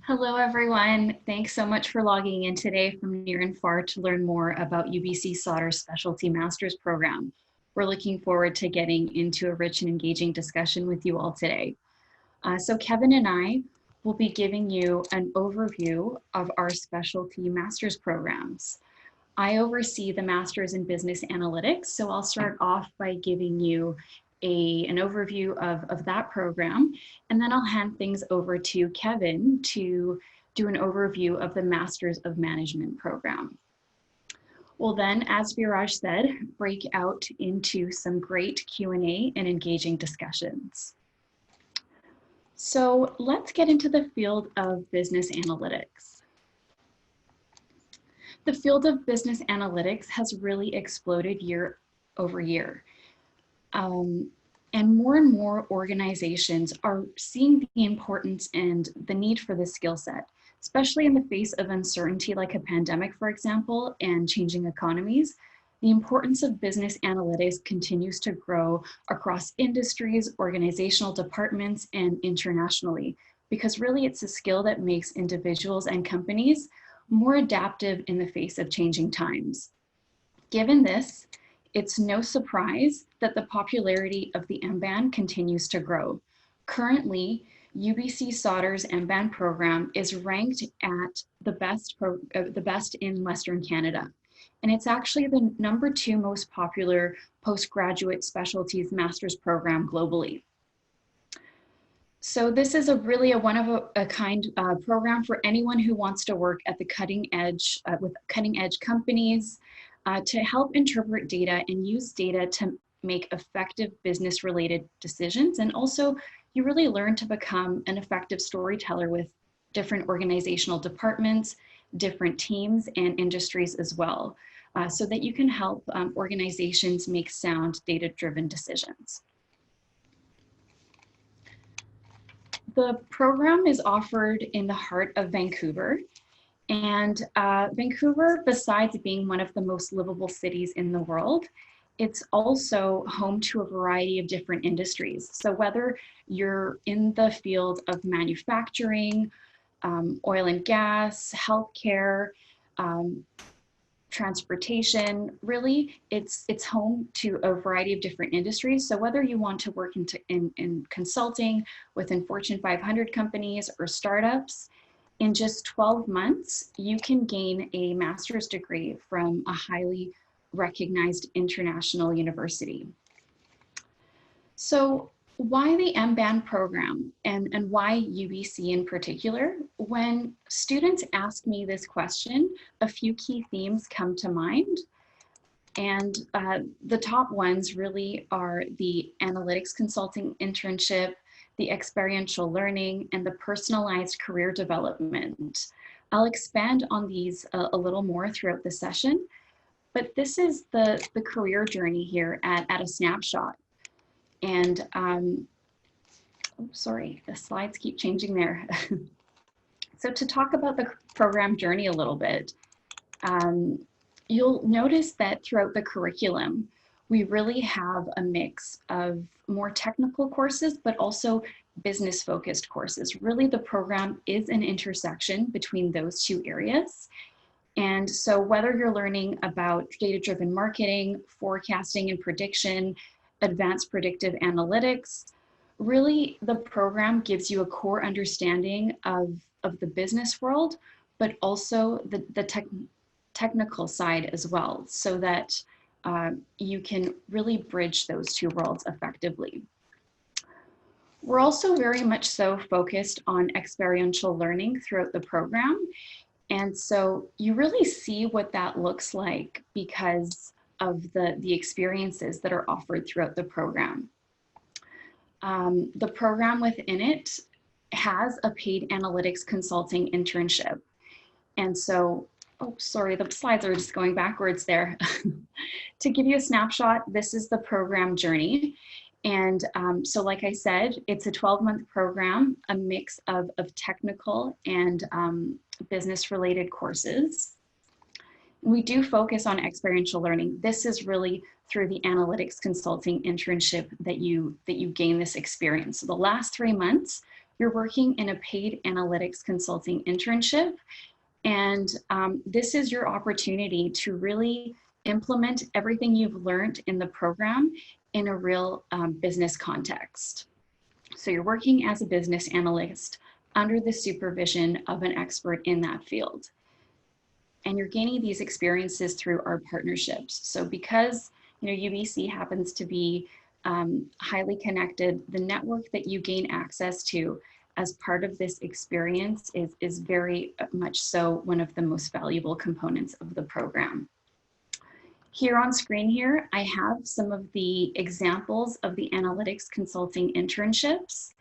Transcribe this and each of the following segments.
Hello, everyone. Thanks so much for logging in today from near and far to learn more about UBC Sauder's Specialty Master's Program. We're looking forward to getting into a rich and engaging discussion with you all today. So Kevin and I will be giving you an overview of our specialty master's programs. I oversee the Master's in Business Analytics, so I'll start off by giving you an overview of that program, and then I'll hand things over to Kevin to do an overview of the Masters of Management program. We'll then, as Viraj said, break out into some great Q&A and engaging discussions. So let's get into the field of business analytics. The field of business analytics has really exploded year over year. And more organizations are seeing the importance and the need for this skill set, especially in the face of uncertainty like a pandemic, for example, and changing economies. The importance of business analytics continues to grow across industries, organizational departments, and internationally, because really it's a skill that makes individuals and companies more adaptive in the face of changing times. Given this, it's no surprise that the popularity of the MBAN continues to grow. Currently, UBC Sauder's MBAN program is ranked at the best in Western Canada. And it's actually the #2 most popular postgraduate specialties master's program globally. So this is really a one-of-a-kind program for anyone who wants to work at the cutting edge with cutting-edge companies, to help interpret data and use data to make effective business-related decisions. And also, you really learn to become an effective storyteller with different organizational departments, different teams, and industries as well, so that you can help organizations make sound data-driven decisions. The program is offered in the heart of Vancouver. And Vancouver, besides being one of the most livable cities in the world, it's also home to a variety of different industries. So whether you're in the field of manufacturing, oil and gas, healthcare, transportation, really, it's home to a variety of different industries. So whether you want to work in consulting within Fortune 500 companies or startups, in just 12 months, you can gain a master's degree from a highly recognized international university. So why the MBAN program and why UBC in particular? When students ask me this question, a few key themes come to mind. And the top ones really are the analytics consulting internship, the experiential learning, and the personalized career development. I'll expand on these a little more throughout the session, but this is the career journey here at a snapshot. And, sorry, the slides keep changing there. So to talk about the program journey a little bit, you'll notice that throughout the curriculum, we really have a mix of more technical courses, but also business-focused courses. Really, the program is an intersection between those two areas. And so whether you're learning about data-driven marketing, forecasting and prediction, advanced predictive analytics, really the program gives you a core understanding of the business world, but also the technical side as well, so that you can really bridge those two worlds effectively. We're also very much so focused on experiential learning throughout the program. And so you really see what that looks like because of the experiences that are offered throughout the program. The program within it has a paid analytics consulting internship. And so, oh, sorry, the slides are just going backwards there. To give you a snapshot, this is the program journey. And so like I said, it's a 12-month program, a mix of technical and business-related courses. We do focus on experiential learning. This is really through the analytics consulting internship that you gain this experience. So the last 3 months, You're working in a paid analytics consulting internship, and this is your opportunity to really implement everything you've learned in the program in a real business context. So you're working as a business analyst under the supervision of an expert in that field. And you're gaining these experiences through our partnerships. So because UBC happens to be highly connected, the network that you gain access to as part of this experience is very much so one of the most valuable components of the program. Here on screen here, I have some of the examples of the analytics consulting internships.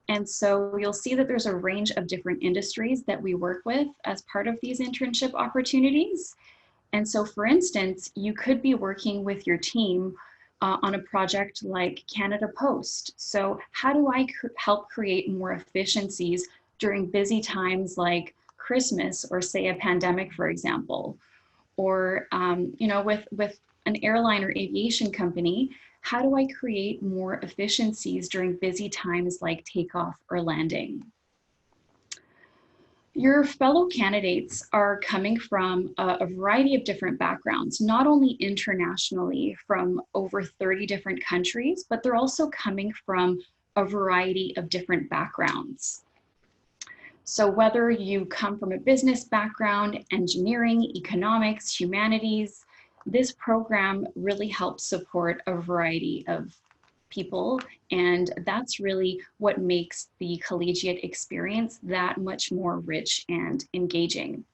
And so you'll see that there's a range of different industries that we work with as part of these internship opportunities. And so for instance, you could be working with your team on a project like Canada Post. So how do I help create more efficiencies during busy times like Christmas or say a pandemic, for example? Or with an airline or aviation company, how do I create more efficiencies during busy times like takeoff or landing? Your fellow candidates are coming from a variety of different backgrounds, not only internationally from over 30 different countries, but they're also coming from a variety of different backgrounds. So whether you come from a business background, engineering, economics, humanities, this program really helps support a variety of people, and that's really what makes the collegiate experience that much more rich and engaging.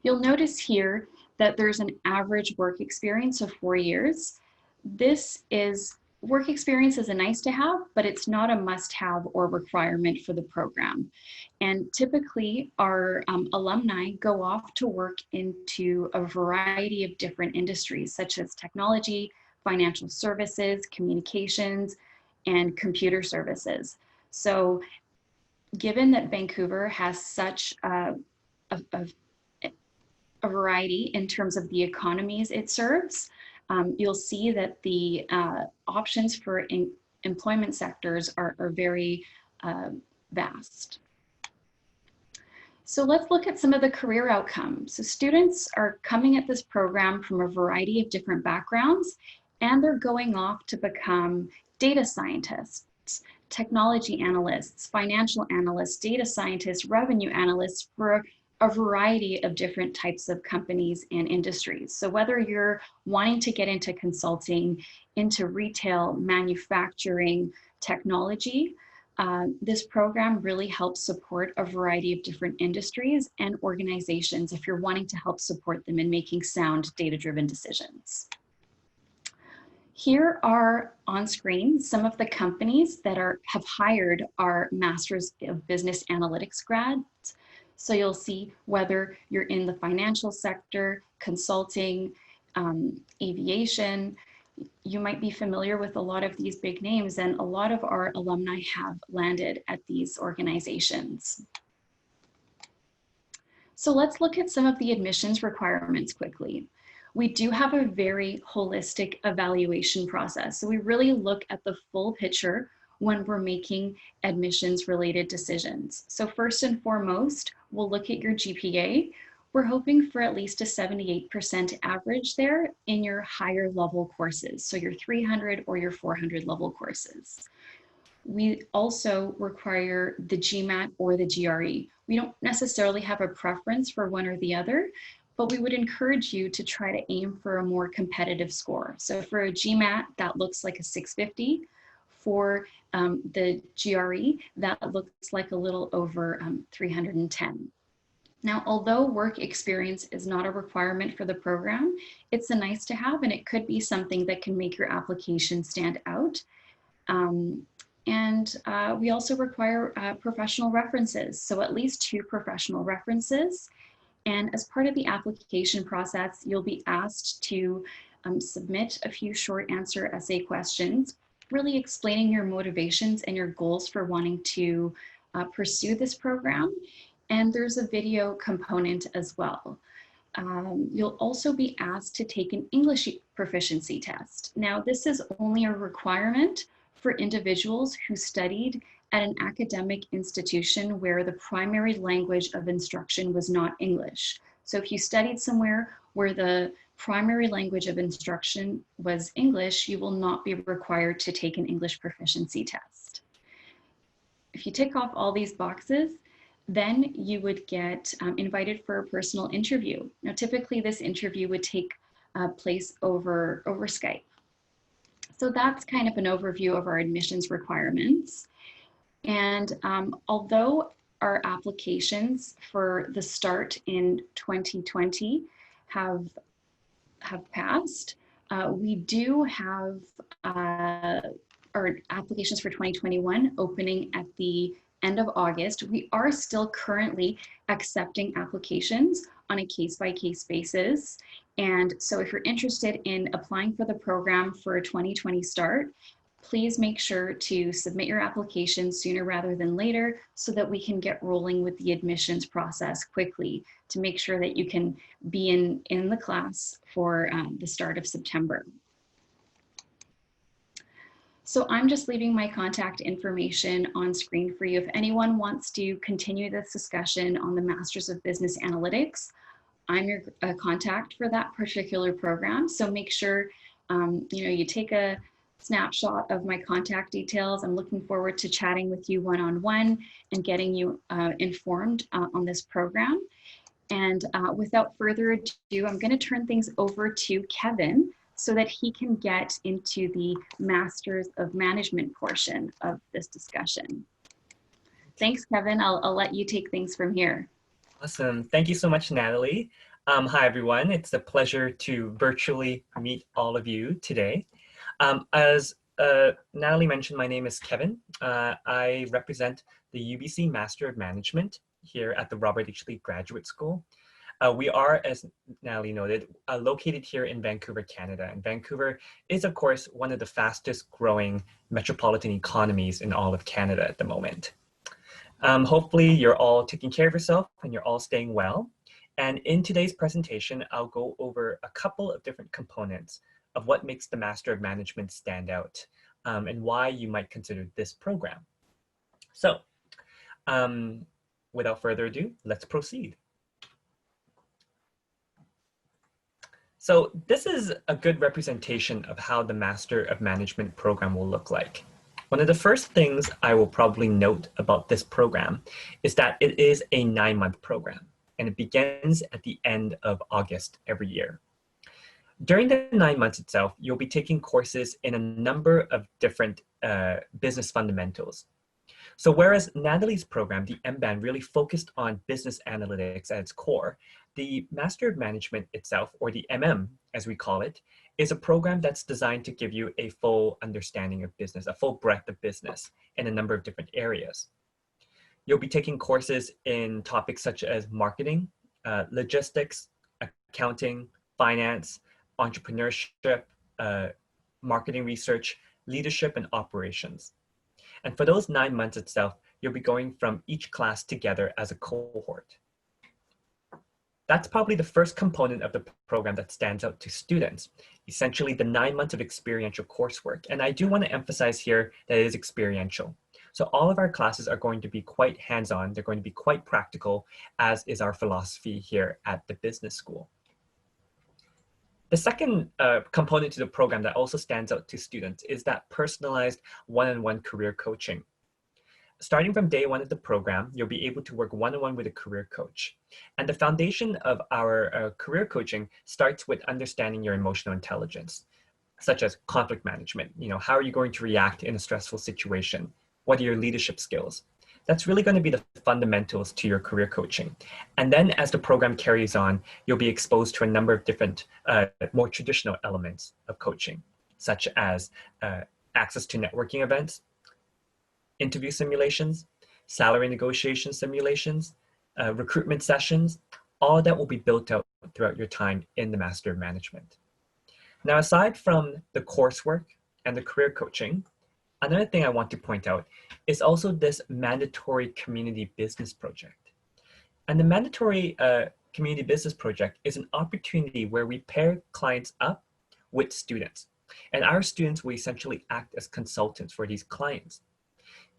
You'll notice here that there's an average work experience of 4 years. Work experience is a nice to have, but it's not a must have or requirement for the program. And typically our alumni go off to work into a variety of different industries, such as technology, financial services, communications, and computer services. So given that Vancouver has such a variety in terms of the economies it serves, you'll see that the options for employment sectors are very vast. So let's look at some of the career outcomes. So students are coming at this program from a variety of different backgrounds, and they're going off to become data scientists, technology analysts, financial analysts, data scientists, revenue analysts for a variety of different types of companies and industries. So whether you're wanting to get into consulting, into retail, manufacturing, technology, this program really helps support a variety of different industries and organizations if you're wanting to help support them in making sound data-driven decisions. Here are on screen some of the companies that have hired our Masters of Business Analytics grads. So you'll see whether you're in the financial sector, consulting, aviation, you might be familiar with a lot of these big names, and a lot of our alumni have landed at these organizations. So let's look at some of the admissions requirements quickly. We do have a very holistic evaluation process. So we really look at the full picture when we're making admissions related decisions. So first and foremost, we'll look at your GPA. We're hoping for at least a 78% average there in your higher level courses, so your 300 or your 400 level courses. We also require the GMAT or the GRE. We don't necessarily have a preference for one or the other, but we would encourage you to try to aim for a more competitive score. So for a GMAT, that looks like a 650. For the GRE, that looks like a little over 310. Now, although work experience is not a requirement for the program, it's a nice to have, and it could be something that can make your application stand out. We also require professional references, so at least 2 professional references. And as part of the application process, you'll be asked to submit a few short answer essay questions, really explaining your motivations and your goals for wanting to pursue this program. And there's a video component as well. You'll also be asked to take an English proficiency test. Now, this is only a requirement for individuals who studied at an academic institution where the primary language of instruction was not English. So if you studied somewhere where the primary language of instruction was English, you will not be required to take an English proficiency test. If you tick off all these boxes, then you would get invited for a personal interview. Now, typically this interview would take place over Skype. So that's kind of an overview of our admissions requirements. And although our applications for the start in 2020 have passed, we do have our applications for 2021 opening at the end of August. We are still currently accepting applications on a case-by-case basis. And so if you're interested in applying for the program for a 2020 start, please make sure to submit your application sooner rather than later so that we can get rolling with the admissions process quickly to make sure that you can be in the class for the start of September. So I'm just leaving my contact information on screen for you. If anyone wants to continue this discussion on the Masters of Business Analytics, I'm your contact for that particular program. So make sure you take a snapshot of my contact details. I'm looking forward to chatting with you one-on-one and getting you informed on this program. And without further ado, I'm going to turn things over to Kevin so that he can get into the Masters of Management portion of this discussion. Thanks, Kevin. I'll let you take things from here. Awesome. Thank you so much, Natalie. Hi, everyone. It's a pleasure to virtually meet all of you today. As Natalie mentioned, my name is Kevin. I represent the UBC Master of Management here at the Robert H. Lee Graduate School. We are, as Natalie noted, located here in Vancouver, Canada. And Vancouver is, of course, one of the fastest growing metropolitan economies in all of Canada at the moment. Hopefully you're all taking care of yourself and you're all staying well. And in today's presentation, I'll go over a couple of different components of what makes the Master of Management stand out and why you might consider this program. So without further ado, let's proceed. So this is a good representation of how the Master of Management program will look like. One of the first things I will probably note about this program is that it is a 9-month program and it begins at the end of August every year. During the 9 months itself, you'll be taking courses in a number of different business fundamentals. So whereas Natalie's program, the MBAN, really focused on business analytics at its core, the Master of Management itself, or the MM as we call it, is a program that's designed to give you a full understanding of business, a full breadth of business in a number of different areas. You'll be taking courses in topics such as marketing, logistics, accounting, finance, entrepreneurship, marketing research, leadership, and operations. And for those 9 months itself, you'll be going from each class together as a cohort. That's probably the first component of the program that stands out to students, essentially the 9 months of experiential coursework. And I do want to emphasize here that it is experiential. So all of our classes are going to be quite hands-on. They're going to be quite practical, as is our philosophy here at the business school. The second component to the program that also stands out to students is that personalized one-on-one career coaching. Starting from day one of the program, you'll be able to work one-on-one with a career coach. And the foundation of our career coaching starts with understanding your emotional intelligence, such as conflict management. How are you going to react in a stressful situation? What are your leadership skills? That's really going to be the fundamentals to your career coaching. And then as the program carries on, you'll be exposed to a number of different, more traditional elements of coaching, such as access to networking events, interview simulations, salary negotiation simulations, recruitment sessions. All that will be built out throughout your time in the Master of Management. Now, aside from the coursework and the career coaching, another thing I want to point out is also this mandatory community business project. And the mandatory community business project is an opportunity where we pair clients up with students. And our students will essentially act as consultants for these clients.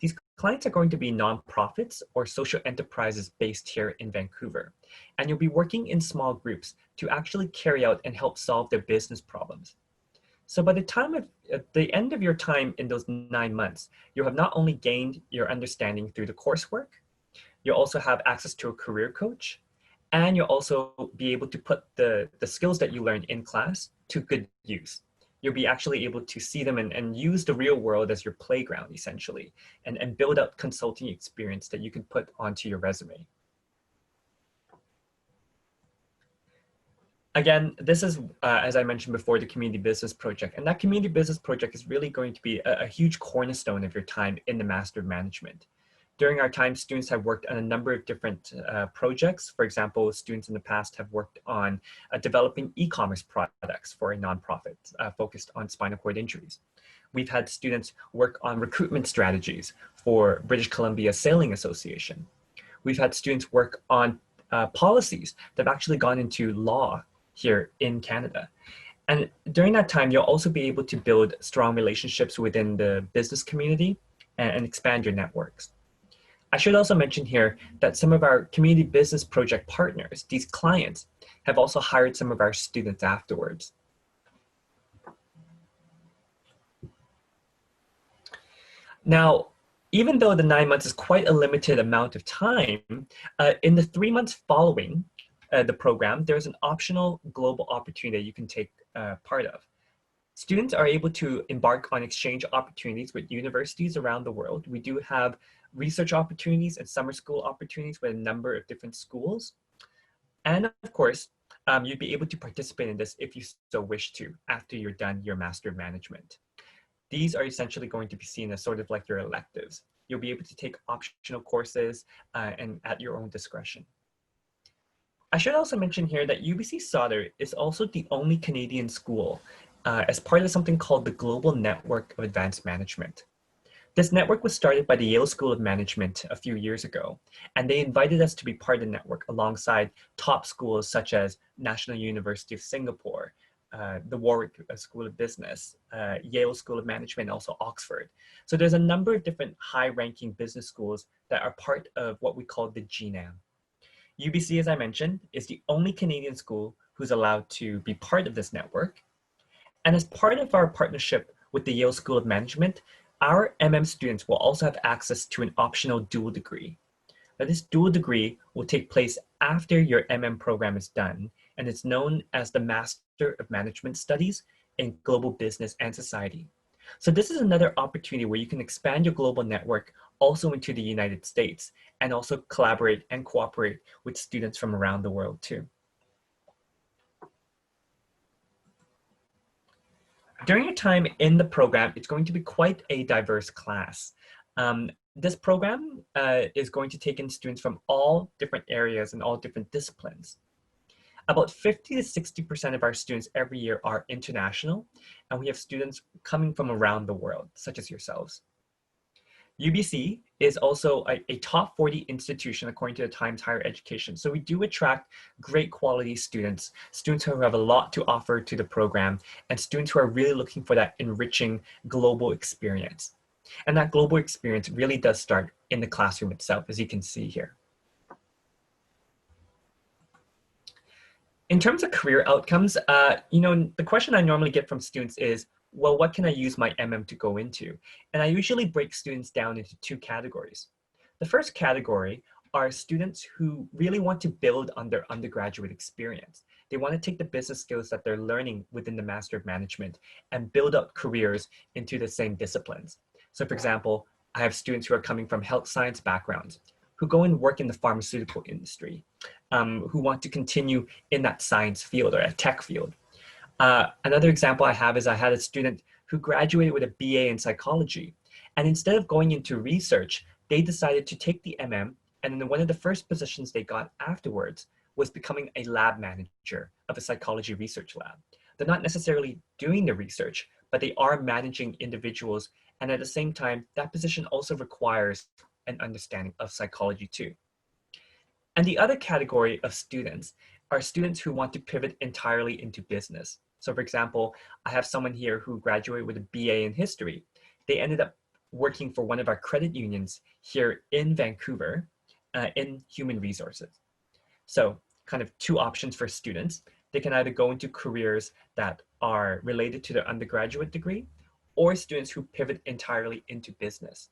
These clients are going to be nonprofits or social enterprises based here in Vancouver. And you'll be working in small groups to actually carry out and help solve their business problems. So by the time of at the end of your time in those 9 months, you have not only gained your understanding through the coursework, you'll also have access to a career coach, and you'll also be able to put the skills that you learn in class to good use. You'll be actually able to see them and use the real world as your playground, essentially, and build out consulting experience that you can put onto your resume. Again, this is, as I mentioned before, the community business project. And that community business project is really going to be a huge cornerstone of your time in the Master of Management. During our time, students have worked on a number of different projects. For example, students in the past have worked on developing e-commerce products for a nonprofit focused on spinal cord injuries. We've had students work on recruitment strategies for British Columbia Sailing Association. We've had students work on policies that have actually gone into law here in Canada. And during that time, you'll also be able to build strong relationships within the business community and expand your networks. I should also mention here that some of our community business project partners, these clients, have also hired some of our students afterwards. Now, even though the 9 months is quite a limited amount of time, in the 3 months following the program, there's an optional global opportunity you can take part of. Students are able to embark on exchange opportunities with universities around the world. We do have research opportunities and summer school opportunities with a number of different schools. And of course, you'd be able to participate in this if you so wish to after you're done your Master of Management. These are essentially going to be seen as sort of like your electives. You'll be able to take optional courses and at your own discretion. I should also mention here that UBC Sauder is also the only Canadian school as part of something called the Global Network of Advanced Management. This network was started by the Yale School of Management a few years ago, and they invited us to be part of the network alongside top schools such as National University of Singapore, the Warwick School of Business, Yale School of Management, and also Oxford. So there's a number of different high-ranking business schools that are part of what we call the GNAM. UBC, as I mentioned, is the only Canadian school who's allowed to be part of this network. And as part of our partnership with the Yale School of Management, our students will also have access to an optional dual degree. Now, this dual degree will take place after your program is done, and it's known as the Master of Management Studies in Global Business and Society. So this is another opportunity where you can expand your global network also into the United States and also collaborate and cooperate with students from around the world too. During your time in the program, it's going to be quite a diverse class. This program is going to take in students from all different areas and all different disciplines. About 50 to 60% of our students every year are international, and we have students coming from around the world, such as yourselves. UBC is also a top 40 institution according to the Times Higher Education. So we do attract great quality students, students who have a lot to offer to the program, and students who are really looking for that enriching global experience. And that global experience really does start in the classroom itself, as you can see here. In terms of career outcomes, the question I normally get from students is, well, what can I use my to go into? And I usually break students down into two categories. The first category are students who really want to build on their undergraduate experience. They want to take the business skills that they're learning within the Master of Management and build up careers into the same disciplines. So for example, I have students who are coming from health science backgrounds, who go and work in the pharmaceutical industry, who want to continue in that science field or a tech field. Another example I have is I had a student who graduated with a BA in psychology. And instead of going into research, they decided to take the and then one of the first positions they got afterwards was becoming a lab manager of a psychology research lab. They're not necessarily doing the research, but they are managing individuals. And at the same time, that position also requires an understanding of psychology too. And the other category of students are students who want to pivot entirely into business. So for example, I have someone here who graduated with a BA in history. They ended up working for one of our credit unions here in Vancouver in human resources. So kind of two options for students. They can either go into careers that are related to their undergraduate degree, or students who pivot entirely into business.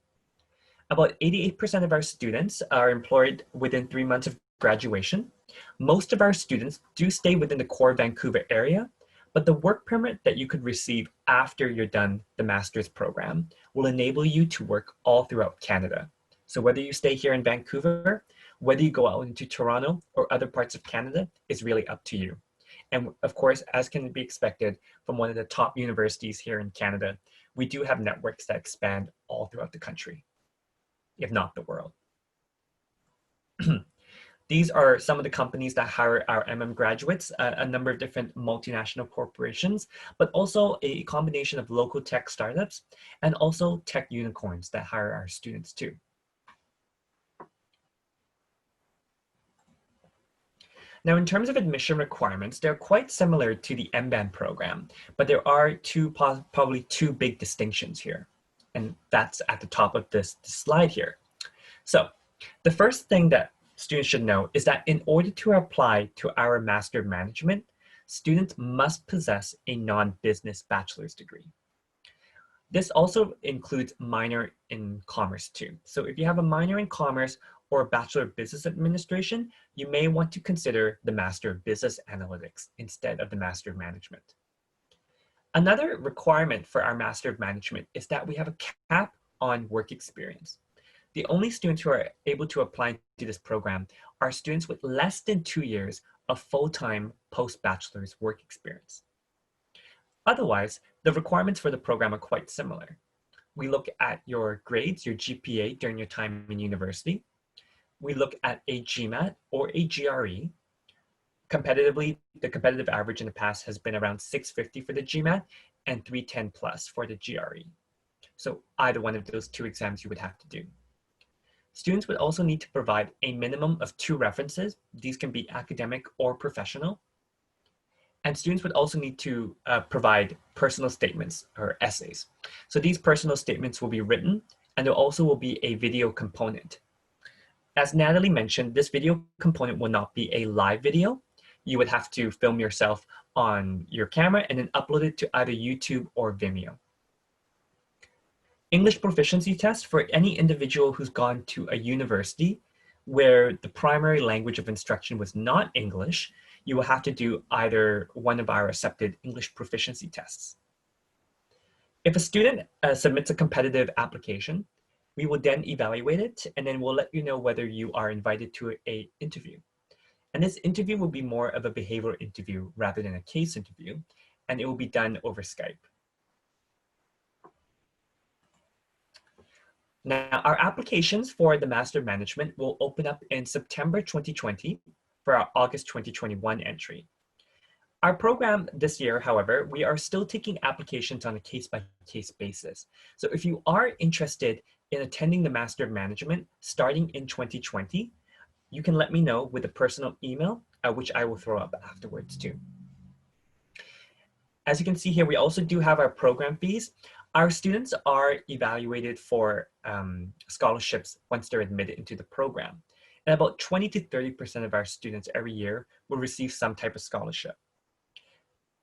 About 88% of our students are employed within 3 months of graduation. Most of our students do stay within the core Vancouver area, but the work permit that you could receive after you're done the master's program will enable you to work all throughout Canada. So whether you stay here in Vancouver, whether you go out into Toronto or other parts of Canada is really up to you. And of course, as can be expected from one of the top universities here in Canada, we do have networks that expand all throughout the country, if not the world. These are some of the companies that hire our graduates, a number of different multinational corporations, but also a combination of local tech startups and also tech unicorns that hire our students too. Now, in terms of admission requirements, they're quite similar to the MBAN program, but there are probably two big distinctions here. And that's at the top of this slide here. So the first thing that students should know is that in order to apply to our Master of Management, students must possess a non-business bachelor's degree. This also includes minor in commerce too. So if you have a minor in commerce or a Bachelor of Business Administration, you may want to consider the Master of Business Analytics instead of the Master of Management. Another requirement for our Master of Management is that we have a cap on work experience. The only students who are able to apply to this program are students with less than 2 years of full-time post-bachelor's work experience. Otherwise, the requirements for the program are quite similar. We look at your grades, your GPA during your time in university. We look at a GMAT or a GRE. Competitively, the competitive average in the past has been around 650 for the GMAT and 310 plus for the GRE. So either one of those two exams you would have to do. Students would also need to provide a minimum of 2 references. These can be academic or professional. And students would also need to provide personal statements or essays. So these personal statements will be written, and there also will be a video component. As Natalie mentioned, this video component will not be a live video. You would have to film yourself on your camera and then upload it to either YouTube or Vimeo. English proficiency test for any individual who's gone to a university where the primary language of instruction was not English, you will have to do either one of our accepted English proficiency tests. If a student submits a competitive application, we will then evaluate it, and then we'll let you know whether you are invited to an interview. And this interview will be more of a behavioral interview rather than a case interview, and it will be done over Skype. Now, our applications for the Master of Management will open up in September 2020 for our August 2021 entry. Our program this year, however, we are still taking applications on a case-by-case basis. So if you are interested in attending the Master of Management starting in 2020, you can let me know with a personal email, which I will throw up afterwards too. As you can see here, we also do have our program fees. Our students are evaluated for scholarships once they're admitted into the program. And about 20 to 30% of our students every year will receive some type of scholarship.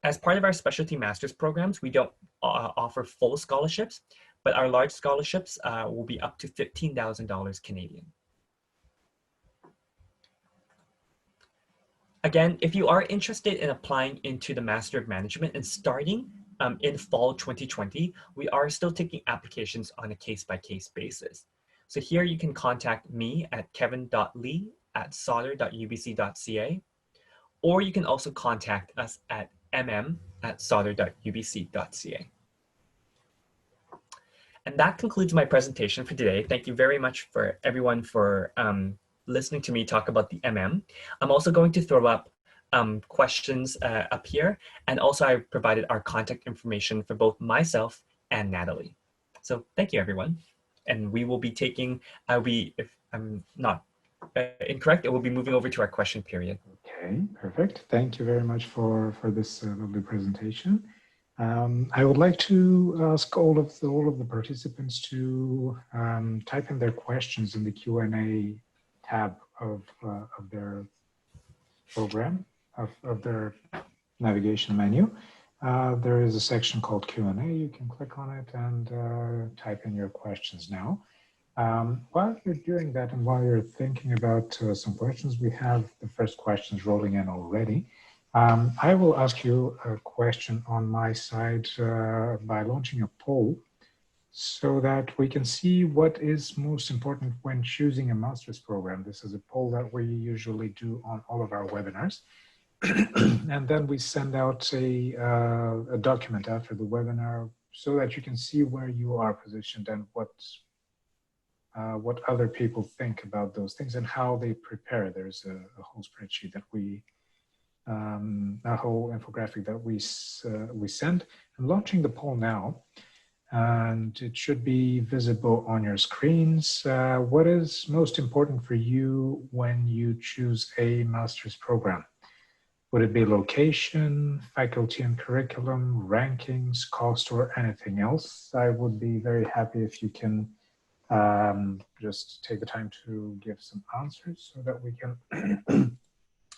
As part of our specialty master's programs, we don't offer full scholarships, but our large scholarships will be up to $15,000 Canadian. Again, if you are interested in applying into the Master of Management and starting in fall 2020, we are still taking applications on a case-by-case basis. So here you can contact me at kevin.lee@sauder.ubc.ca, or you can also contact us at mm@sauder.ubc.ca. And that concludes my presentation for today. Thank you very much for everyone for listening to me talk about the MM. I'm also going to throw up questions up here, and also I provided our contact information for both myself and Natalie. So thank you, everyone. And we will be taking, if I'm not incorrect, it will be moving over to our question period. Okay, perfect. Thank you very much for this lovely presentation. I would like to ask all of the participants to type in their questions in the Q&A tab of their program, of their navigation menu. There is a section called Q&A. You can click on it and type in your questions now. While you're doing that and while you're thinking about some questions, we have the first questions rolling in already. I will ask you a question on my side by launching a poll so that we can see what is most important when choosing a master's program. This is a poll that we usually do on all of our webinars. And then we send out a document after the webinar so that you can see where you are positioned and what other people think about those things and how they prepare. There's a whole spreadsheet that a whole infographic that we send. I'm launching the poll now, and it should be visible on your screens. What is most important for you when you choose a master's program? Would it be location, faculty and curriculum, rankings, cost, or anything else? I would be very happy if you can just take the time to give some answers so that we can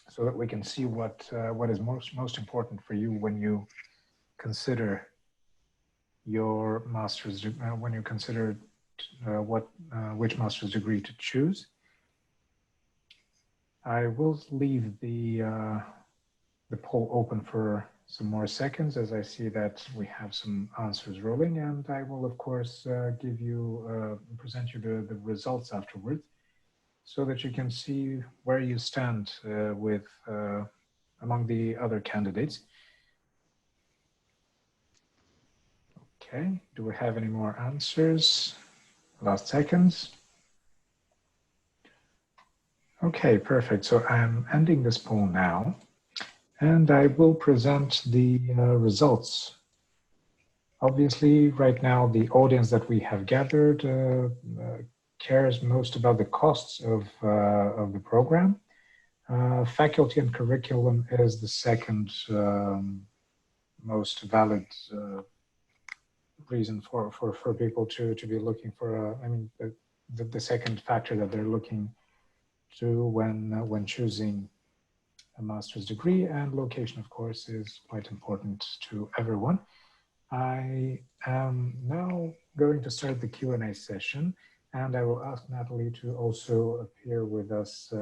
so that we can see what is most important for you when you consider your master's, when you consider which master's degree to choose. I will leave the poll open for some more seconds as I see that we have some answers rolling, and I will of course present you the results afterwards so that you can see where you stand with among the other candidates. Okay, do we have any more answers? Last seconds. Okay, perfect. So I'm ending this poll now, and I will present the results. Obviously, right now, the audience that we have gathered cares most about the costs of the program. Faculty and curriculum is the second most valid reason for people to be looking for, the second factor that they're looking to when choosing a master's degree, and location, of course, is quite important to everyone. I am now going to start the Q&A session, and I will ask Natalie to also appear with us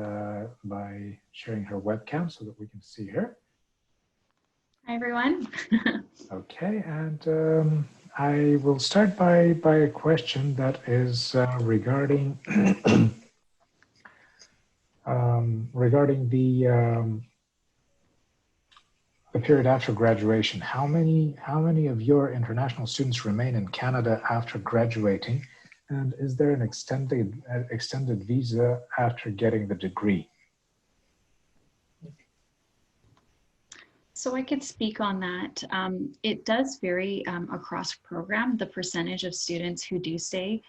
by sharing her webcam so that we can see her. Hi, everyone. Okay, and I will start by a question that is regarding regarding the period after graduation. How many of your international students remain in Canada after graduating, and is there an extended visa after getting the degree? So I could speak on that. It does vary across program, the percentage of students who do stay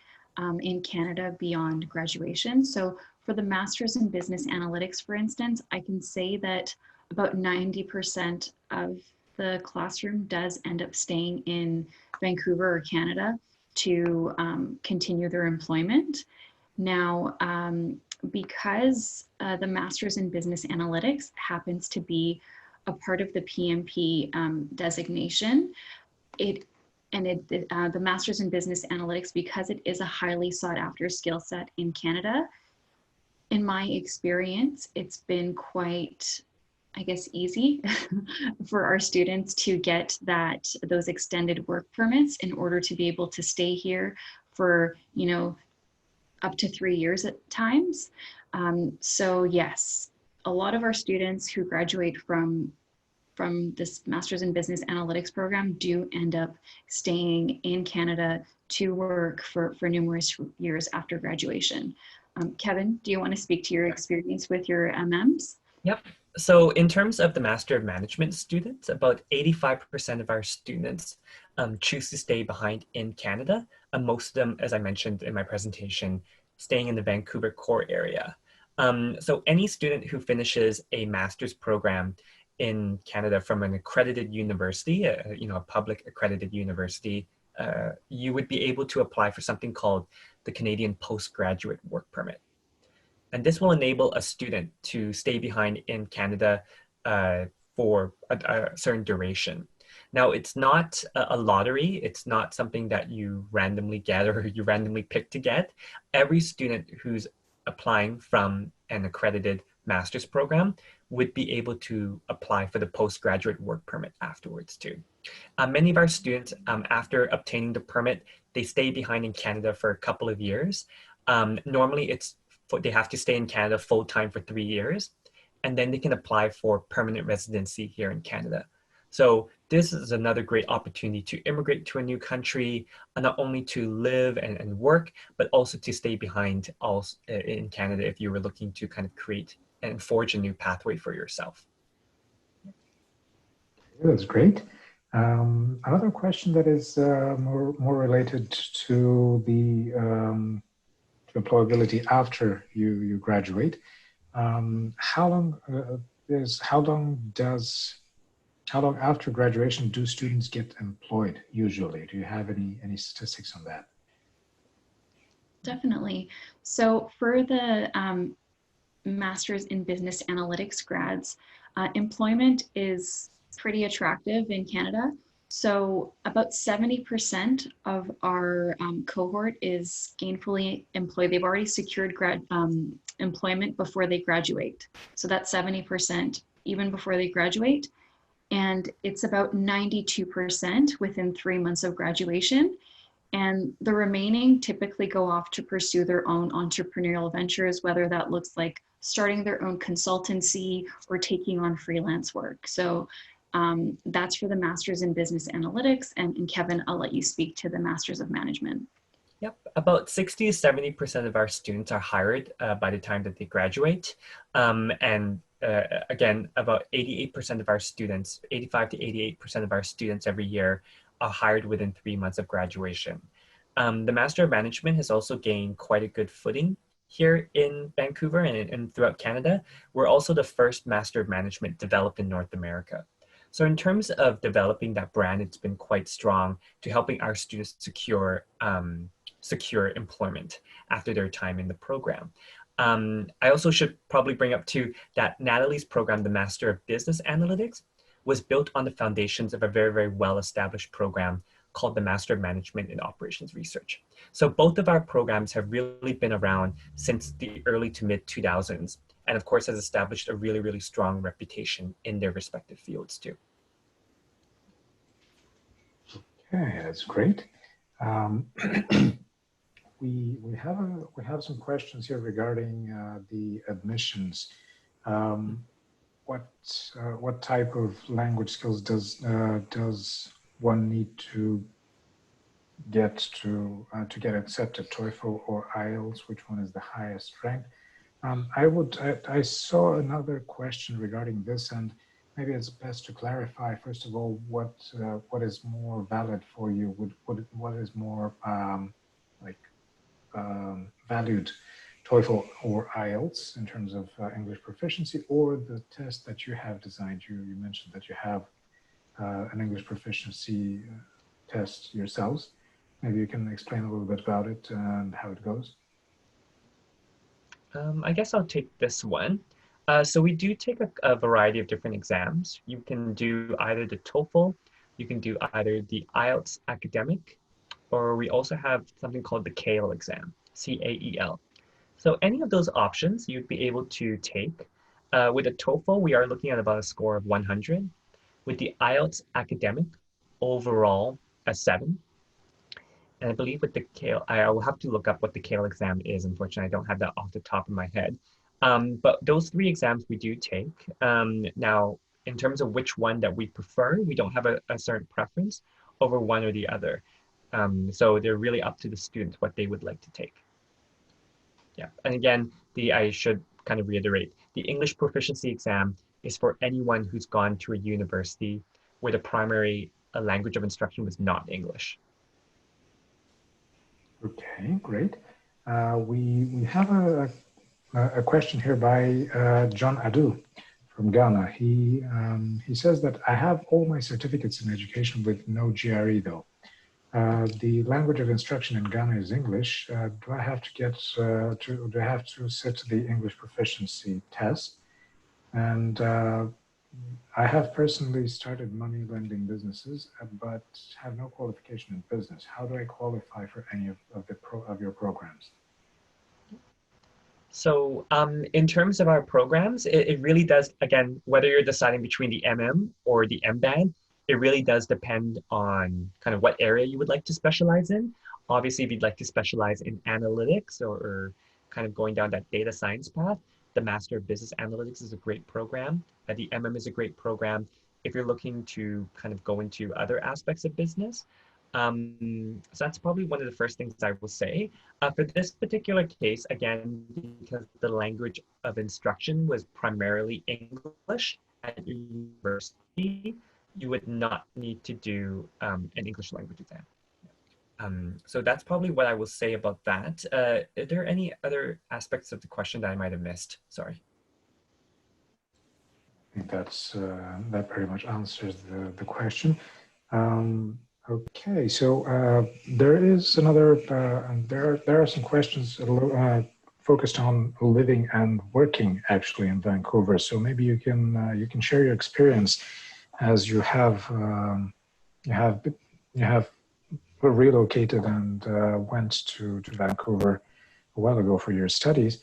in Canada beyond graduation. So for the Master's in Business Analytics, for instance, I can say that about 90% of the classroom does end up staying in Vancouver or Canada to continue their employment. Now, because the Master's in Business Analytics happens to be a part of the PMP designation, the Master's in Business Analytics, because it is a highly sought after skill set in Canada, in my experience, it's been quite, I guess, easy for our students to get those extended work permits in order to be able to stay here for, up to 3 years at times. So yes, a lot of our students who graduate from this Master's in Business Analytics program do end up staying in Canada to work for numerous years after graduation. Kevin, do you want to speak to your experience with your MMs? Yep. So in terms of the Master of Management students, about 85% of our students choose to stay behind in Canada. Most of them, as I mentioned in my presentation, staying in the Vancouver core area. So any student who finishes a master's program in Canada from an accredited university, a public accredited university, you would be able to apply for something called the Canadian Postgraduate Work Permit. And this will enable a student to stay behind in Canada for a certain duration. Now, it's not a lottery. It's not something that you randomly get or you randomly pick to get. Every student who's applying from an accredited master's program would be able to apply for the postgraduate work permit afterwards too. Many of our students, after obtaining the permit, they stay behind in Canada for a couple of years. Normally, they have to stay in Canada full-time for 3 years, and then they can apply for permanent residency here in Canada. So this is another great opportunity to immigrate to a new country, not only to live and work, but also to stay behind in Canada if you were looking to kind of create and forge a new pathway for yourself. That's great. Another question that is more related to the to employability after you graduate. How long after graduation do students get employed usually? Do you have any statistics on that? Definitely. So for the Master's in Business Analytics grads, employment is pretty attractive in Canada. So about 70% of our cohort is gainfully employed. They've already secured employment before they graduate. So that's 70% even before they graduate. And it's about 92% within 3 months of graduation. And the remaining typically go off to pursue their own entrepreneurial ventures, whether that looks like starting their own consultancy or taking on freelance work. So that's for the Master's in Business Analytics. And Kevin, I'll let you speak to the Master's of Management. Yep, about 60 to 70% of our students are hired by the time that they graduate. Again, about 88% of our students, 85 to 88% of our students every year are hired within 3 months of graduation. The Master of Management has also gained quite a good footing here in Vancouver and throughout Canada. We're also the first Master of Management developed in North America. So in terms of developing that brand, it's been quite strong to helping our students secure employment after their time in the program. I also should probably bring up too that Natalie's program, the Master of Business Analytics, was built on the foundations of a very, very well-established program called the Master of Management in Operations Research. So both of our programs have really been around since the early to mid 2000s, and of course has established a really, really strong reputation in their respective fields too. Okay, that's great. We have some questions here regarding the admissions. What type of language skills does one need to get accepted? TOEFL or IELTS? Which one is the highest rank? I saw another question regarding this, and maybe it's best to clarify first of all what is more valid for you. What is more valued, TOEFL or IELTS in terms of English proficiency, or the test that you have designed? You mentioned that you have an English proficiency test yourselves. Maybe you can explain a little bit about it and how it goes. I guess I'll take this one. So we do take a variety of different exams. You can do either the TOEFL, you can do either the IELTS academic, or we also have something called the CAEL exam, C-A-E-L. So any of those options you'd be able to take. With a TOEFL, we are looking at about a score of 100. With the IELTS academic, overall a 7. And I believe with the CAEL, I will have to look up what the CAEL exam is. Unfortunately, I don't have that off the top of my head. But those 3 exams we do take. Now, in terms of which one that we prefer, we don't have a certain preference over one or the other. So they're really up to the student what they would like to take. Yeah, and again, I should kind of reiterate, the English proficiency exam is for anyone who's gone to a university where the primary language of instruction was not English. Okay, great. We have a question here by John Adu from Ghana. He says that I have all my certificates in education with no GRE though. The language of instruction in Ghana is English. Do I have to do I have to sit the English proficiency test? And I have personally started money lending businesses, but have no qualification in business. How do I qualify for any of your programs? So in terms of our programs, it really does, again, whether you're deciding between the or the MBAN, it really does depend on kind of what area you would like to specialize in. Obviously, if you'd like to specialize in analytics or kind of going down that data science path, the Master of Business Analytics is a great program. The is a great program. If you're looking to kind of go into other aspects of business, so that's probably one of the first things I will say. For this particular case, again, because the language of instruction was primarily English at university, you would not need to do an English language exam. So that's probably what I will say about that. Are there any other aspects of the question that I might have missed? Sorry. I think that pretty much answers the question. Okay, so there is another. There are some questions focused on living and working actually in Vancouver. So maybe you can share your experience as you have relocated and went to Vancouver a while ago for your studies.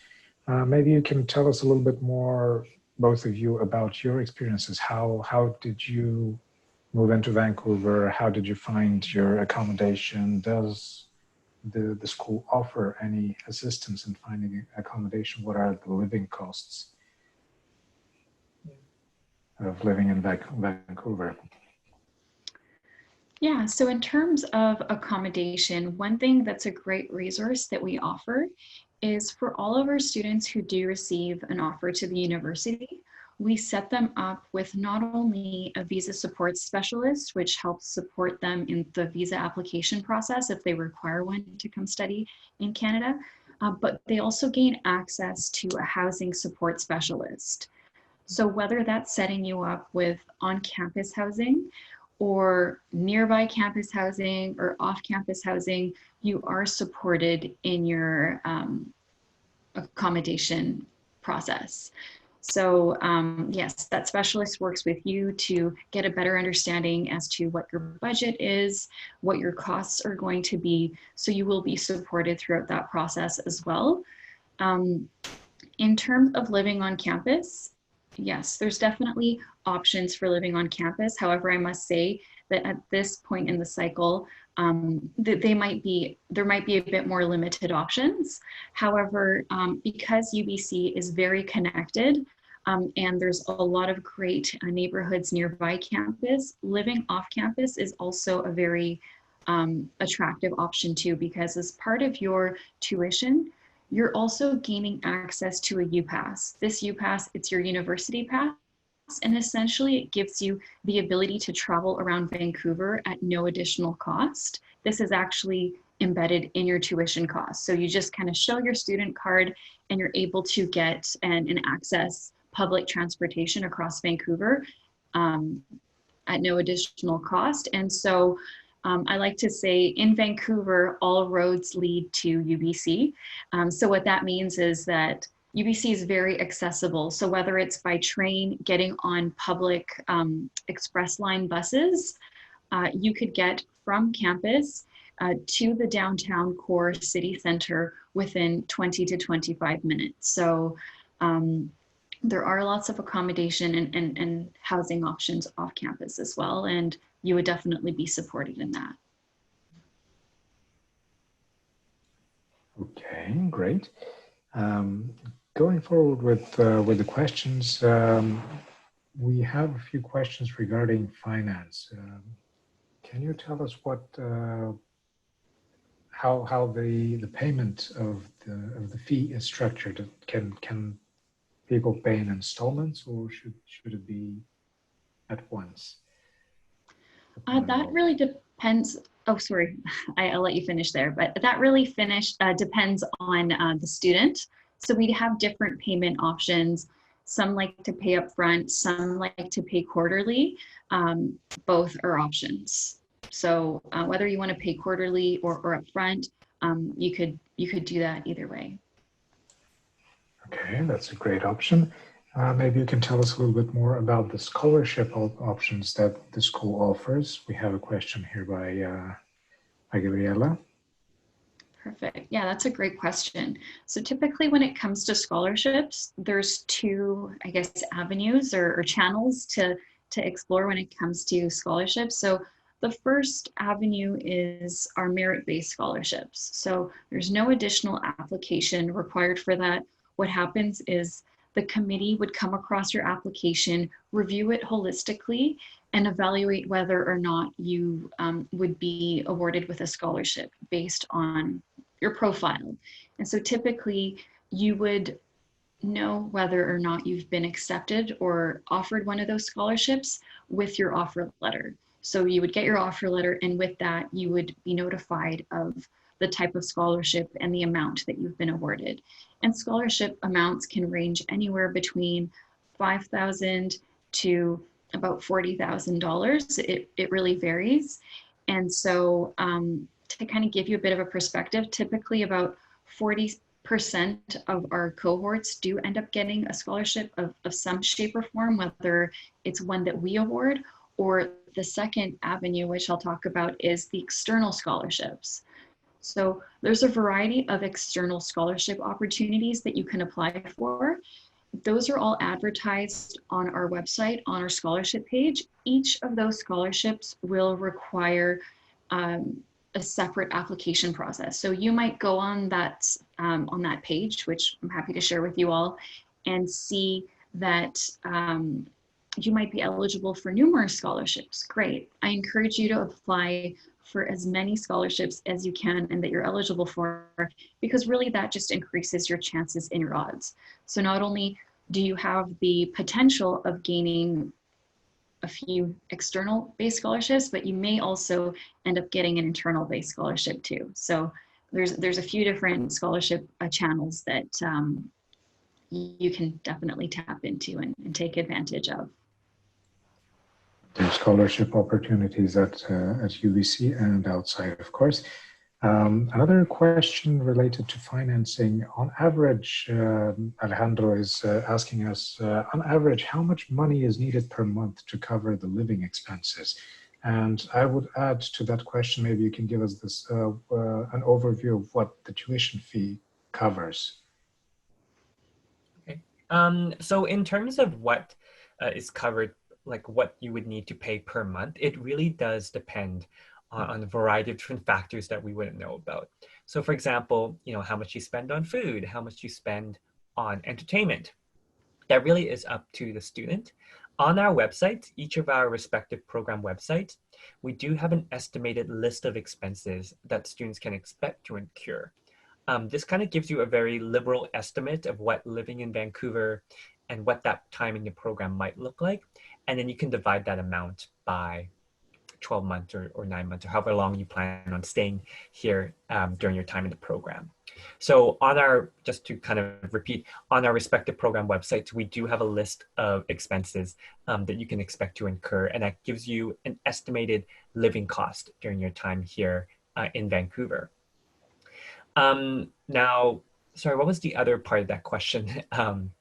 Maybe you can tell us a little bit more, both of you, about your experiences. How did you move into Vancouver? How did you find your accommodation? Does the school offer any assistance in finding accommodation? What are the living costs of living in Vancouver? Yeah, so in terms of accommodation, one thing that's a great resource that we offer is for all of our students who do receive an offer to the university, we set them up with not only a visa support specialist, which helps support them in the visa application process if they require one to come study in Canada, but they also gain access to a housing support specialist. So whether that's setting you up with on-campus housing or nearby campus housing or off-campus housing, you are supported in your accommodation process. So yes, that specialist works with you to get a better understanding as to what your budget is, what your costs are going to be, so you will be supported throughout that process as well. In terms of living on campus, yes, there's definitely options for living on campus. However, I must say that at this point in the cycle, there might be a bit more limited options. However, because UBC is very connected and there's a lot of great neighborhoods nearby campus, living off campus is also a very attractive option too, because as part of your tuition, you're also gaining access to a UPass. This UPass, it's your university pass, and essentially it gives you the ability to travel around Vancouver at no additional cost. This is actually embedded in your tuition cost. So you just kind of show your student card and you're able to get and access public transportation across Vancouver at no additional cost. And so I like to say in Vancouver, all roads lead to UBC. So what that means is that UBC is very accessible. So whether it's by train, getting on public express line buses, you could get from campus to the downtown core city center within 20 to 25 minutes. So there are lots of accommodation and housing options off campus as well. And you would definitely be supported in that. Okay, great. Going forward with the questions, we have a few questions regarding finance. Can you tell us what how the payment of the fee is structured? Can people pay in installments, or should it be at once? That really depends. Oh, sorry, I'll let you finish there. But that really depends on the student. So we have different payment options Some like to pay upfront, some like to pay quarterly. Both are options. So whether you want to pay quarterly or upfront, you could do that either way. Okay, that's a great option. Maybe you can tell us a little bit more about the scholarship options that the school offers. We have a question here by Gabriela. Perfect. Yeah, that's a great question. So typically when it comes to scholarships, there's two, I guess, avenues or channels to explore when it comes to scholarships. So the first avenue is our merit-based scholarships. So there's no additional application required for that. What happens is the committee would come across your application, review it holistically, and evaluate whether or not you would be awarded with a scholarship based on your profile. And so typically you would know whether or not you've been accepted or offered one of those scholarships with your offer letter. So you would get your offer letter, and with that you would be notified of the type of scholarship and the amount that you've been awarded. And scholarship amounts can range anywhere between $5,000 to about $40,000. It really varies. And so to kind of give you a bit of a perspective, typically about 40% of our cohorts do end up getting a scholarship of some shape or form, whether it's one that we award, or the second avenue, which I'll talk about, is the external scholarships. So there's a variety of external scholarship opportunities that you can apply for. Those are all advertised on our website, on our scholarship page. Each of those scholarships will require a separate application process. So you might go on that page, which I'm happy to share with you all, and see that you might be eligible for numerous scholarships. Great. I encourage you to apply for as many scholarships as you can and that you're eligible for, because really that just increases your chances and your odds. So not only do you have the potential of gaining a few external based scholarships, but you may also end up getting an internal based scholarship too. So there's a few different scholarship channels that you can definitely tap into and take advantage of. There's scholarship opportunities at UBC and outside, of course. Another question related to financing. On average, Alejandro is asking us, on average, how much money is needed per month to cover the living expenses? And I would add to that question, maybe you can give us this an overview of what the tuition fee covers. Okay. So in terms of what is covered, like what you would need to pay per month, it really does depend on a variety of different factors that we wouldn't know about. So for example, how much you spend on food, how much you spend on entertainment. That really is up to the student. On our website, each of our respective program websites, we do have an estimated list of expenses that students can expect to incur. This kind of gives you a very liberal estimate of what living in Vancouver and what that time in the program might look like. And then you can divide that amount by 12 months or 9 months, or however long you plan on staying here during your time in the program. So just to kind of repeat, on our respective program websites, we do have a list of expenses that you can expect to incur, and that gives you an estimated living cost during your time here in Vancouver. Now, sorry, what was the other part of that question?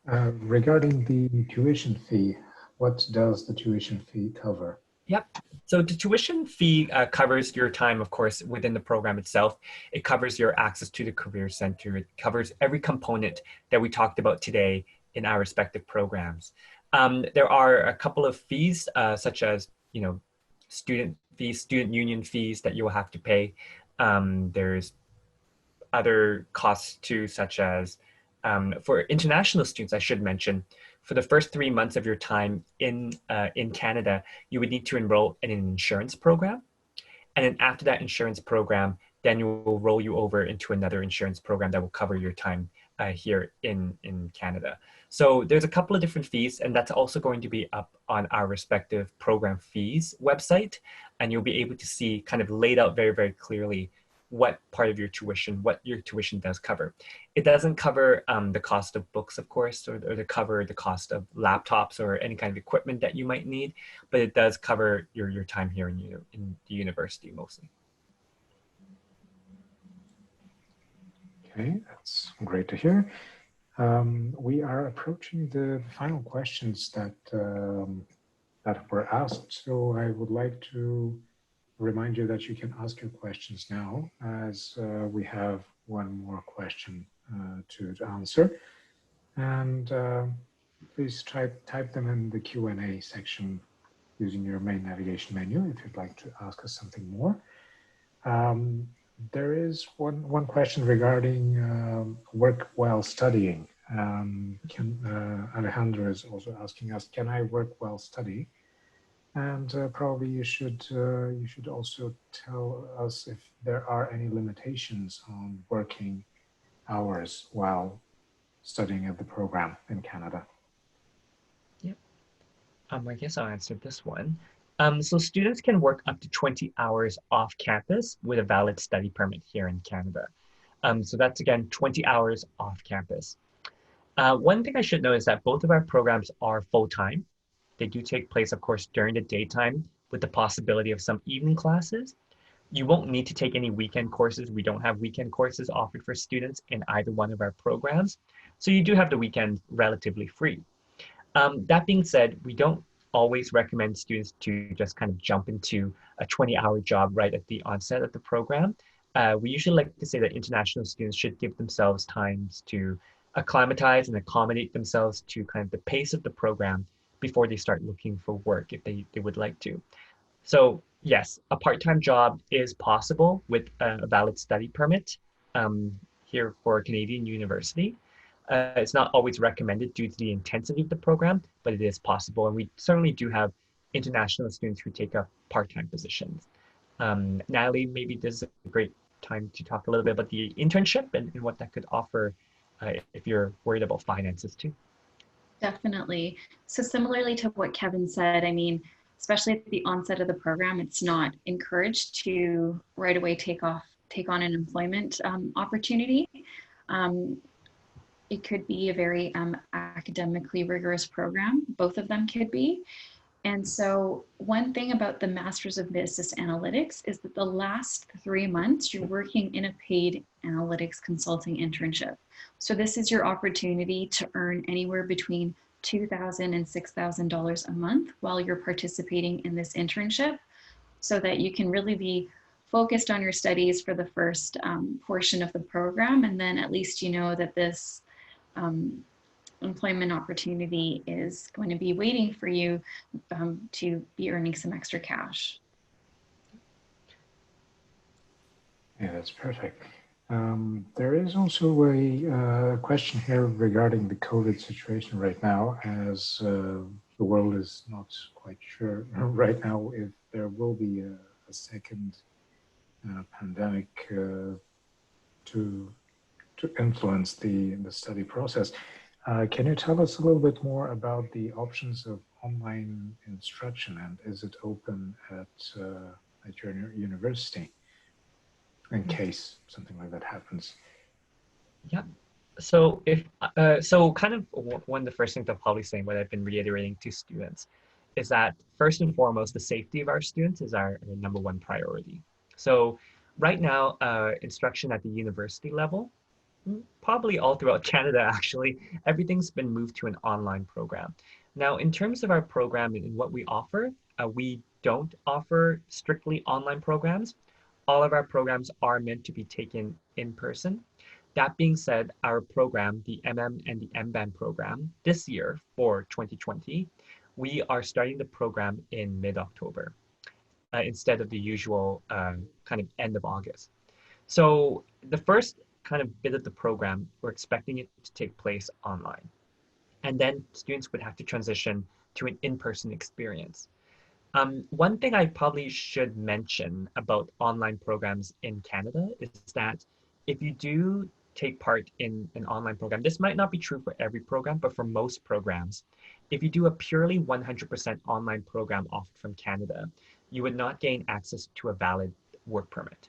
Regarding the tuition fee, what does the tuition fee cover? Yep. So the tuition fee covers your time, of course, within the program itself. It covers your access to the Career Center. It covers every component that we talked about today in our respective programs. There are a couple of fees, such as, student fees, student union fees that you will have to pay. There's other costs too, such as for international students, I should mention, for the first 3 months of your time in Canada, you would need to enroll in an insurance program. And then after that insurance program, then you will roll you over into another insurance program that will cover your time here in Canada. So there's a couple of different fees, and that's also going to be up on our respective program fees website. And you'll be able to see kind of laid out very, very clearly what part of your tuition, what your tuition does cover. It doesn't cover the cost of books, of course, or to cover the cost of laptops or any kind of equipment that you might need, but it does cover your time here in the university mostly. Okay, that's great to hear. We are approaching the final questions that were asked, so I would like to remind you that you can ask your questions now, as we have one more question to answer. And please type them in the Q&A section using your main navigation menu if you'd like to ask us something more. There is one question regarding work while studying. Alejandro is also asking us, can I work while studying? And probably you should also tell us if there are any limitations on working hours while studying at the program in Canada. Yep. I guess I'll answer this one. So students can work up to 20 hours off campus with a valid study permit here in Canada. So that's again 20 hours off campus. One thing I should know is that both of our programs are full-time. They do take place, of course, during the daytime with the possibility of some evening classes. You won't need to take any weekend courses. We don't have weekend courses offered for students in either one of our programs. So you do have the weekend relatively free. That being said, we don't always recommend students to just kind of jump into a 20-hour job right at the onset of the program. We usually like to say that international students should give themselves times to acclimatize and accommodate themselves to kind of the pace of the program before they start looking for work if they would like to. So yes, a part-time job is possible with a valid study permit here for a Canadian university. It's not always recommended due to the intensity of the program, but it is possible. And we certainly do have international students who take up part-time positions. Natalie, maybe this is a great time to talk a little bit about the internship and what that could offer if you're worried about finances too. Definitely. So similarly to what Kevin said, I mean, especially at the onset of the program, it's not encouraged to right away take on an employment opportunity. It could be a very academically rigorous program. Both of them could be. And so one thing about the Masters of Business Analytics is that the last 3 months you're working in a paid analytics consulting internship. So this is your opportunity to earn anywhere between $2,000 and $6,000 a month while you're participating in this internship, so that you can really be focused on your studies for the first portion of the program. And then at least you know that this employment opportunity is going to be waiting for you to be earning some extra cash. Yeah, that's perfect. There is also a question here regarding the COVID situation right now, as the world is not quite sure right now if there will be a second pandemic to influence the study process. Can you tell us a little bit more about the options of online instruction, and is it open at your university in case something like that happens? Yeah. So so kind of one of the first things I'll probably say, what I've been reiterating to students, is that first and foremost, the safety of our students is our number one priority. So right now, instruction at the university level, probably all throughout Canada, actually, everything's been moved to an online program. Now, in terms of our program and what we offer, we don't offer strictly online programs. All of our programs are meant to be taken in person. That being said, our program, the MM and the MBAN program, this year for 2020, we are starting the program in mid-October instead of the usual kind of end of August. So the first kind of bit of the program, we're expecting it to take place online. And then students would have to transition to an in-person experience. One thing I probably should mention about online programs in Canada is that if you do take part in an online program, this might not be true for every program, but for most programs, if you do a purely 100% online program offered from Canada, you would not gain access to a valid work permit.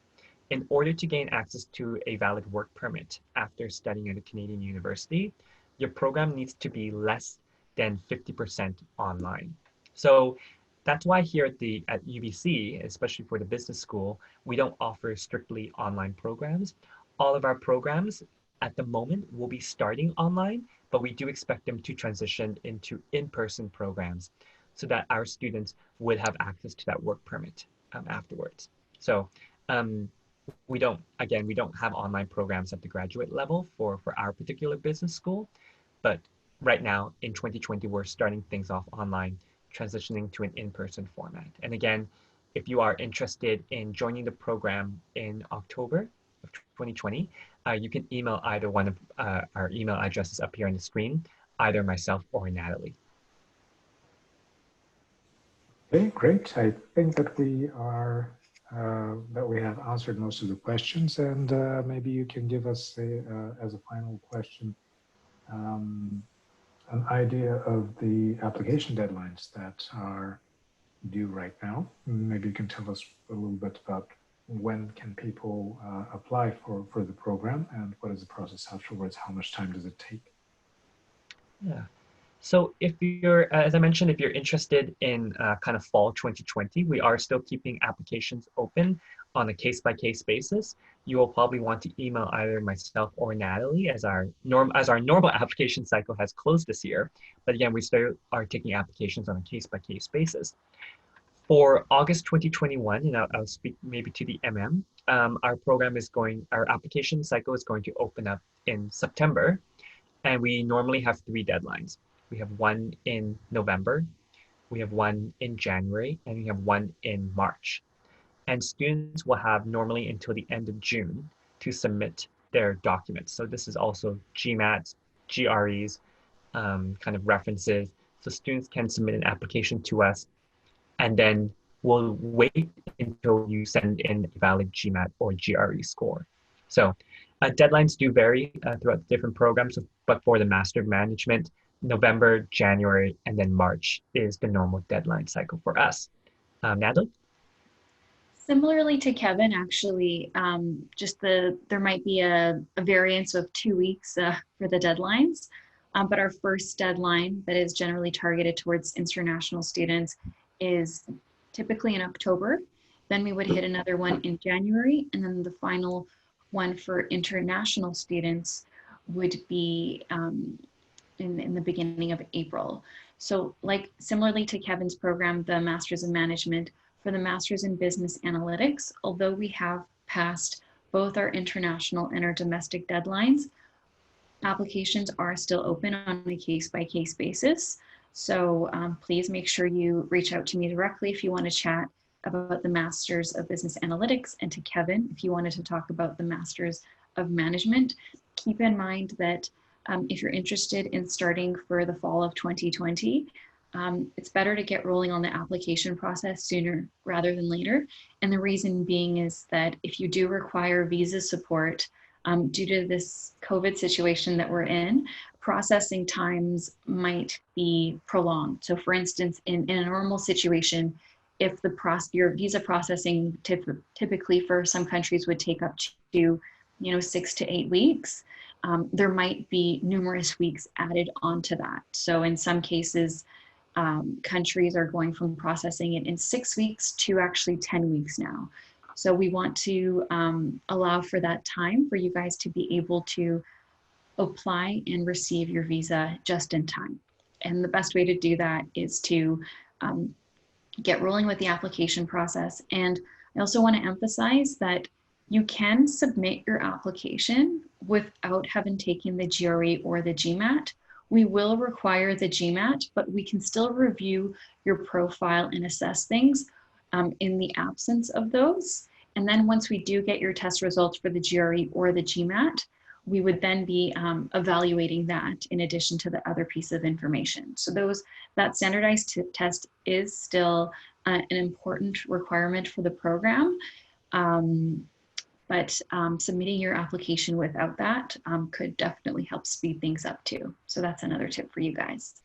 In order to gain access to a valid work permit after studying at a Canadian university, your program needs to be less than 50% online. So that's why here at UBC, especially for the business school, we don't offer strictly online programs. All of our programs at the moment will be starting online, but we do expect them to transition into in-person programs so that our students would have access to that work permit afterwards. So we don't have online programs at the graduate level for our particular business school, but right now in 2020 we're starting things off online, transitioning to an in-person format. And again, if you are interested in joining the program in October of 2020, you can email either one of our email addresses up here on the screen, either myself or Natalie. Okay, great. I think that we are that we have answered most of the questions, and maybe you can give us as a final question an idea of the application deadlines that are due right now. Maybe you can tell us a little bit about when can people apply for the program and what is the process afterwards? How much time does it take? Yeah. So if you're, as I mentioned, if you're interested in kind of fall 2020, we are still keeping applications open on a case-by-case basis. You will probably want to email either myself or Natalie as our normal application cycle has closed this year. But again, we still are taking applications on a case-by-case basis. For August 2021, and I'll speak maybe to the our application cycle is going to open up in September, and we normally have 3 deadlines. We have one in November, we have one in January, and we have one in March. And students will have normally until the end of June to submit their documents. So this is also GMATs, GREs, kind of references. So students can submit an application to us, and then we'll wait until you send in a valid GMAT or GRE score. So deadlines do vary throughout the different programs, but for the Master of Management, November, January, and then March is the normal deadline cycle for us. Natalie? Similarly to Kevin, actually, there might be a variance of 2 weeks for the deadlines, but our first deadline that is generally targeted towards international students is typically in October. Then we would hit another one in January, and then the final one for international students would be in the beginning of April. So similarly to Kevin's program, the Masters in Management, for the Masters in Business Analytics, although we have passed both our international and our domestic deadlines, applications are still open on a case-by-case basis. So please make sure you reach out to me directly if you want to chat about the Masters of Business Analytics, and to Kevin if you wanted to talk about the Masters of Management. Keep in mind that if you're interested in starting for the fall of 2020, it's better to get rolling on the application process sooner rather than later. And the reason being is that if you do require visa support due to this COVID situation that we're in, processing times might be prolonged. So for instance, in a normal situation, if your visa processing typically for some countries would take up to 6 to 8 weeks, there might be numerous weeks added onto that. So in some cases, countries are going from processing it in 6 weeks to actually 10 weeks now. So we want to allow for that time for you guys to be able to apply and receive your visa just in time. And the best way to do that is to get rolling with the application process. And I also want to emphasize that you can submit your application without having taken the GRE or the GMAT. We will require the GMAT, but we can still review your profile and assess things in the absence of those. And then once we do get your test results for the GRE or the GMAT, we would then be evaluating that in addition to the other piece of information. So that standardized test is still an important requirement for the program. But submitting your application without that could definitely help speed things up too. So that's another tip for you guys.